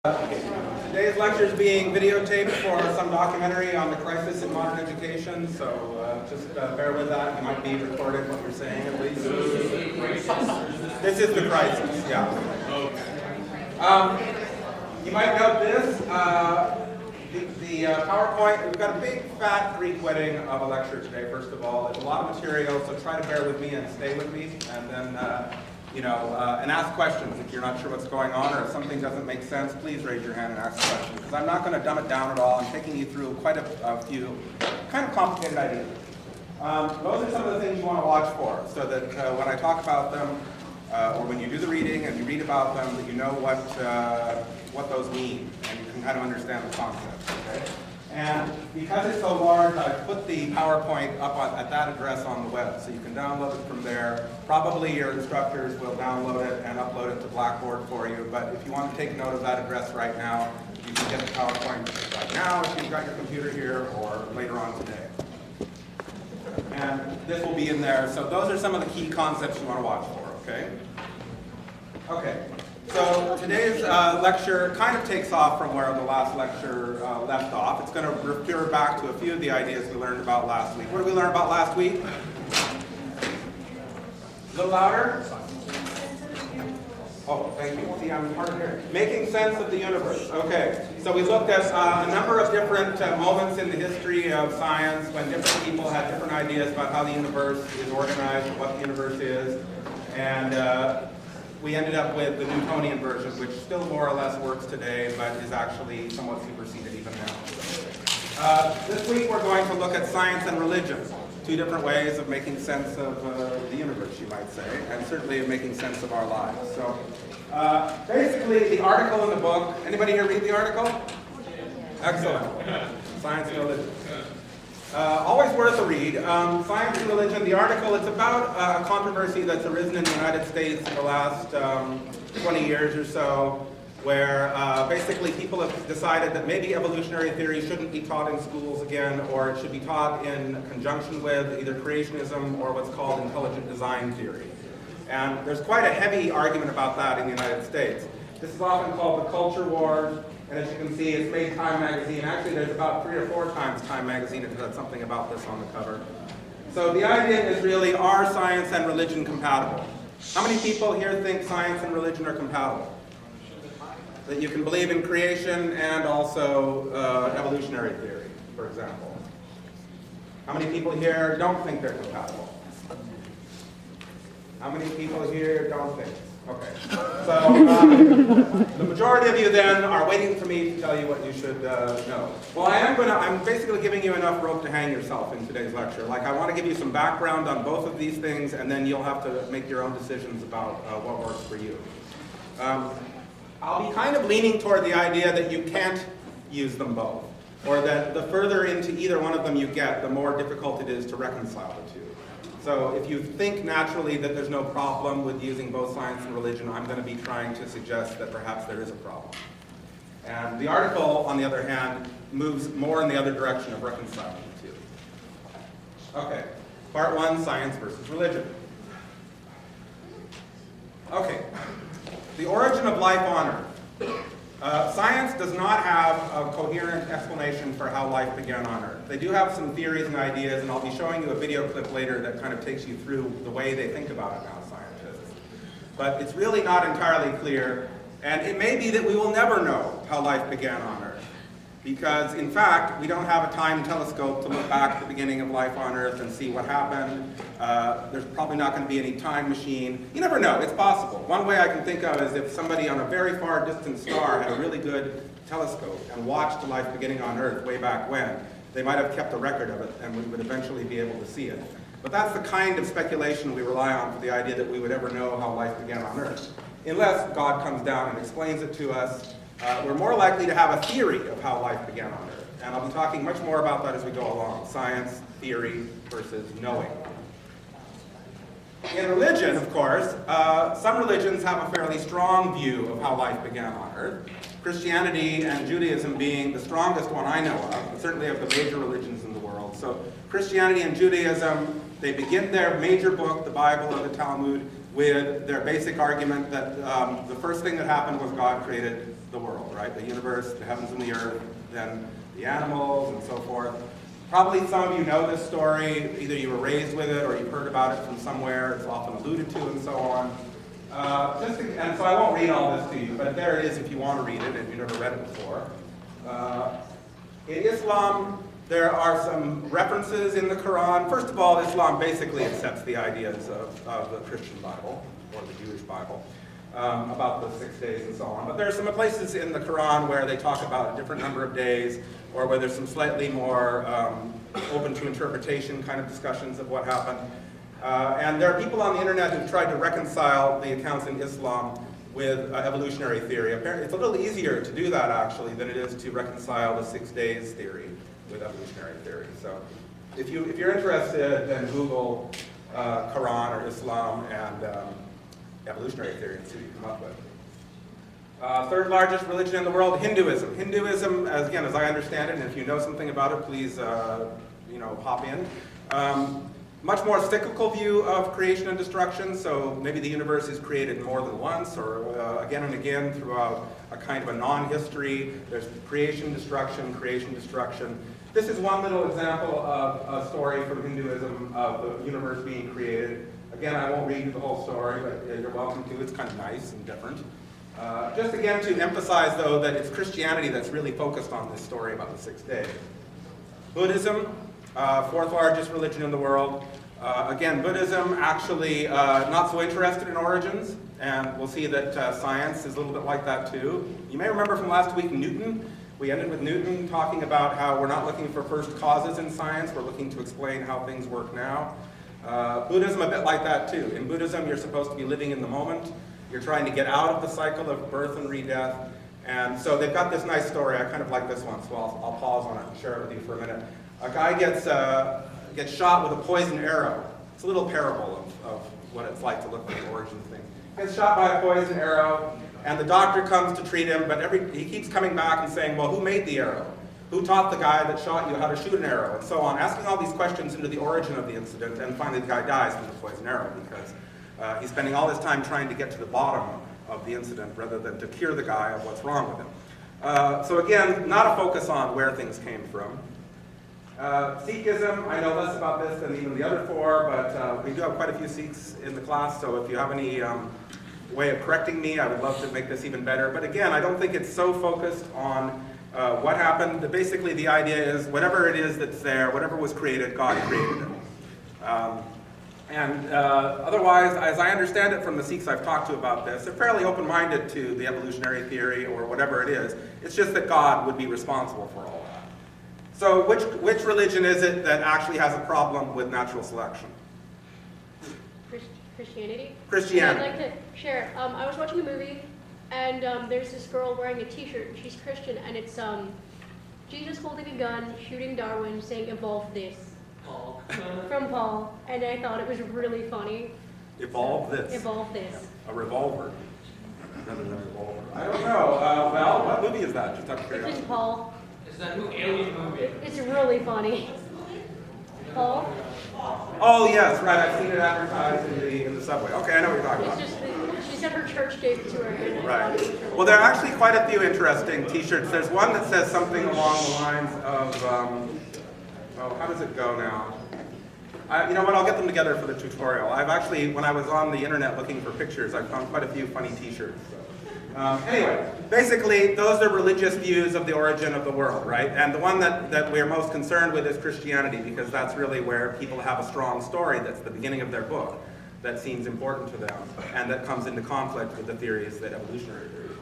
Today's lecture is being videotaped for some documentary on the crisis in modern education, so just bear with that. You might be recorded what you're saying at least. This is the crisis, yeah. You might note this, the PowerPoint, we've got a big fat Greek wedding of a lecture today, first of all. It's a lot of material, so try to bear with me and stay with me, and then and ask questions if you're not sure what's going on or if something doesn't make sense. Please raise your hand and ask a question, because I'm not going to dumb it down at all. I'm taking you through quite a few kind of complicated ideas. Those are some of the things you want to watch for, so that when I talk about them, or when you do the reading and you read about them, that you know what those mean, and you can kind of understand the concept. Okay? And because it's so large, I've put the PowerPoint up at that address on the web, so you can download it from there. Probably your instructors will download it and upload it to Blackboard for you, but if you want to take note of that address right now, you can get the PowerPoint right now if you've got your computer here, or later on today. And this will be in there, so those are some of the key concepts you want to watch for, okay? Okay. So today's lecture kind of takes off from where the last lecture left off. It's going to refer back to a few of the ideas we learned about last week. What did we learn about last week? A little louder? Oh, thank you. See, I'm hard to hear. Making sense of the universe. Okay. So we looked at a number of different moments in the history of science when different people had different ideas about how the universe is organized and what the universe is. And we ended up with the Newtonian version, which still more or less works today, but is actually somewhat superseded even now. This week we're going to look at science and religion, two different ways of making sense of the universe, you might say, and certainly of making sense of our lives. So basically the article in the book, anybody here read the article? Excellent. Science and religion. Always worth a read. Science and Religion, the article, it's about a controversy that's arisen in the United States in the last 20 years or so, where basically people have decided that maybe evolutionary theory shouldn't be taught in schools again, or it should be taught in conjunction with either creationism or what's called intelligent design theory. And there's quite a heavy argument about that in the United States. This is often called the culture war. And as you can see, it's made Time magazine. Actually, there's about 3 or 4 times Time magazine has had something about this on the cover. So the idea is really, are science and religion compatible? How many people here think science and religion are compatible? That you can believe in creation and also evolutionary theory, for example. How many people here don't think they're compatible? How many people here don't think? Okay, so the majority of you then are waiting for me to tell you what you should know. Well, I'm basically giving you enough rope to hang yourself in today's lecture. Like, I want to give you some background on both of these things, and then you'll have to make your own decisions about what works for you. I'll be kind of leaning toward the idea that you can't use them both, or that the further into either one of them you get, the more difficult it is to reconcile the two. So if you think naturally that there's no problem with using both science and religion, I'm going to be trying to suggest that perhaps there is a problem. And the article, on the other hand, moves more in the other direction of reconciling the two. Okay, part 1, science versus religion. Okay, the origin of life on Earth. Science does not have a coherent explanation for how life began on Earth. They do have some theories and ideas, and I'll be showing you a video clip later that kind of takes you through the way they think about it now, scientists. But it's really not entirely clear, and it may be that we will never know how life began on Earth. Because, in fact, we don't have a time telescope to look back at the beginning of life on Earth and see what happened. There's probably not going to be any time machine. You never know. It's possible. One way I can think of is if somebody on a very far distant star had a really good telescope and watched life beginning on Earth way back when, they might have kept a record of it and we would eventually be able to see it. But that's the kind of speculation we rely on for the idea that we would ever know how life began on Earth. Unless God comes down and explains it to us, we're more likely to have a theory of how life began on Earth. And I'll be talking much more about that as we go along. Science, theory, versus knowing. In religion, of course, some religions have a fairly strong view of how life began on Earth. Christianity and Judaism being the strongest one I know of, certainly of the major religions in the world. So Christianity and Judaism, they begin their major book, the Bible or the Talmud, with their basic argument that the first thing that happened was God created the world, right? The universe, the heavens and the earth, then the animals and so forth. Probably some of you know this story, either you were raised with it or you've heard about it from somewhere, it's often alluded to and so on. And so I won't read all this to you, but there it is if you want to read it and you've never read it before. In Islam, there are some references in the Quran. First of all, Islam basically accepts the ideas of the Christian Bible, or the Jewish Bible, about the 6 days and so on. But there are some places in the Quran where they talk about a different number of days, or where there's some slightly more open to interpretation kind of discussions of what happened. And there are people on the internet who've tried to reconcile the accounts in Islam with evolutionary theory. Apparently, it's a little easier to do that actually than it is to reconcile the 6 days theory with evolutionary theory. So if you're interested, then Google Quran or Islam and evolutionary theory and see what you come up with. Third largest religion in the world, Hinduism. Hinduism, as I understand it, and if you know something about it, please hop in. Much more cyclical view of creation and destruction, so maybe the universe is created more than once or again and again throughout a kind of a non-history. There's creation, destruction, creation, destruction. This is one little example of a story from Hinduism of the universe being created. Again, I won't read you the whole story, but you're welcome to. It's kind of nice and different. Just again to emphasize, though, that it's Christianity that's really focused on this story about the 6 days. Buddhism, fourth largest religion in the world. Again, Buddhism actually not so interested in origins, and we'll see that science is a little bit like that too. You may remember from last week Newton. We ended with Newton talking about how we're not looking for first causes in science, we're looking to explain how things work now. Buddhism a bit like that too. In Buddhism, you're supposed to be living in the moment. You're trying to get out of the cycle of birth and re-death. And so they've got this nice story. I kind of like this one, so I'll pause on it and share it with you for a minute. A guy gets shot with a poisoned arrow. It's a little parable of what it's like to look at the origin thing. Gets shot by a poisoned arrow, and the doctor comes to treat him, but he keeps coming back and saying, well, who made the arrow? Who taught the guy that shot you how to shoot an arrow? And so on, asking all these questions into the origin of the incident, and finally the guy dies from the poisoned arrow because he's spending all this time trying to get to the bottom of the incident rather than to cure the guy of what's wrong with him. So again, not a focus on where things came from. Sikhism, I know less about this than even the other four, but we do have quite a few Sikhs in the class, so if you have any way of correcting me, I would love to make this even better. But again, I don't think it's so focused on what happened. Basically, the idea is whatever it is that's there, whatever was created, God created it. Otherwise, as I understand it from the Sikhs I've talked to about this, they're fairly open-minded to the evolutionary theory or whatever it is. It's just that God would be responsible for all that. So which religion is it that actually has a problem with natural selection? Christianity. Christianity. I'd like to share. I was watching a movie, and there's this girl wearing a T-shirt, and she's Christian, and it's Jesus holding a gun, shooting Darwin, saying "Evolve this." Paul. From Paul, and I thought it was really funny. Evolve this. Evolve this. A revolver. Rather than a revolver. I don't know. Well, what movie is that? Just out of It's curiosity. in Paul. Is that new alien movie? It's really funny. Paul. Oh yes, right. I've seen it advertised in the subway. Okay, I know what you're talking It's about. just she said her church gave it to her. And I thought it was Right. really Well, there are actually quite a few interesting T-shirts. There's one that says something along the lines of, how does it go now? You know what? I'll get them together for the tutorial. I've actually, when I was on the internet looking for pictures, I found quite a few funny T-shirts. Anyway, basically, those are religious views of the origin of the world, right? And the one that we're most concerned with is Christianity, because that's really where people have a strong story that's the beginning of their book that seems important to them, and that comes into conflict with the theories that evolutionary theories.